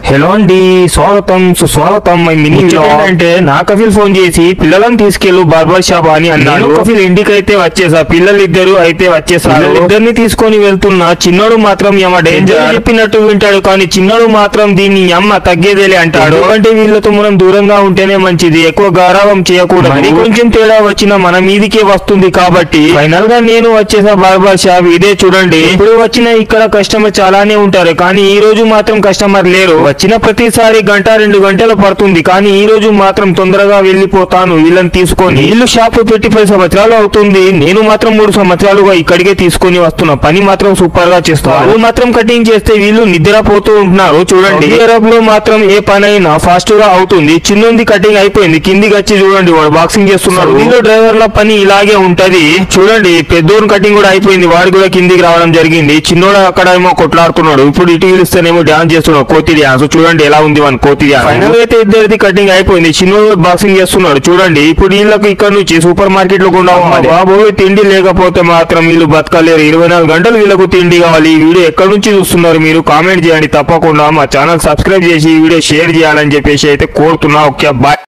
Hello అండి, స్వాగతం సుస్వాగతం. మినీ అంటే నా కఫిల్ ఫోన్ చేసి పిల్లలను తీసుకెళ్లు బార్బర్ షాప్ అని అన్నాడు. కఫిల్ ఇంటికి అయితే వచ్చేసా, పిల్లలు ఇద్దరు అయితే వచ్చేసారు. ఇద్దరిని తీసుకొని వెళ్తున్నా. చిన్నోడు మాత్రం ఏమ డేంజర్ చెప్పినట్టు వింటాడు, కానీ చిన్నోడు మాత్రం దీన్ని అమ్మ తగ్గేదేలే అంటాడు. అంటే వీళ్ళతో మనం దూరంగా ఉంటేనే మంచిది, ఎక్కువ గారావం చేయకూడదు. మరి కొంచెం తేడా వచ్చినా మన మీదికే వస్తుంది. కాబట్టి ఫైనల్ గా నేను వచ్చేసా బార్బర్ షాప్. ఇదే చూడండి, ఇప్పుడు వచ్చిన ఇక్కడ కస్టమర్ చాలానే ఉంటారు, కానీ ఈ రోజు మాత్రం కస్టమర్ లేరు. వచ్చిన ప్రతిసారి గంట 2 గంటలు పడుతుంది, కానీ ఈ రోజు మాత్రం తొందరగా వెళ్లిపోతాను వీళ్ళని తీసుకొని. వీళ్ళు షాపు పెట్టి 10 సంవత్సరాలు అవుతుంది, నేను మాత్రం 3 సంవత్సరాలుగా ఇక్కడికే తీసుకొని వస్తున్నా. పని మాత్రం సూపర్ గా చేస్తారు. వాళ్ళు మాత్రం కటింగ్ చేస్తే వీళ్ళు నిద్రపోతూ ఉంటున్నారు. చూడండి, అరబ్ లో మాత్రం ఏ పని అయినా ఫాస్ట్ గా అవుతుంది. చిన్నది కటింగ్ అయిపోయింది, కిందికి వచ్చి చూడండి వాడు బాక్సింగ్ చేస్తున్నాడు. వీళ్ళు డ్రైవర్ల పని ఇలాగే ఉంటది. చూడండి, పెద్దోడు కటింగ్ కూడా అయిపోయింది, వాడు కూడా కిందికి రావడం జరిగింది. చిన్నోడు అక్కడ ఏమో కొట్లాడుతున్నాడు. ఇప్పుడు ఇటు పిలుస్తేనేమో డాన్స్ చేస్తున్నాడు, కోతి డాన్స్. చూడండి ఎలా ఉంది మన కోతి డాన్స్. ఫైనల్ అయితే ఇద్దరిది కటింగ్ అయిపోయింది, చిన్నోడు బాక్సింగ్ చేస్తున్నాడు. చూడండి, ఇప్పుడు వీళ్ళకి ఇక్కడ నుంచి సూపర్ మార్కెట్ లో కూడా బాబు తిండి లేకపోతే మాత్రం వీళ్ళు బతకలేరు. 24 గంటలు వీళ్ళకు తిండి కావాలి. ఈ వీడియో ఎక్కడి నుంచి చూస్తున్నారు మీరు కామెంట్ చేయండి. తప్పకుండా మా ఛానల్ సబ్స్క్రైబ్ చేసి ఈ వీడియో షేర్ చేయాలని చెప్పేసి అయితే కోరుతున్నా. Okay, bye.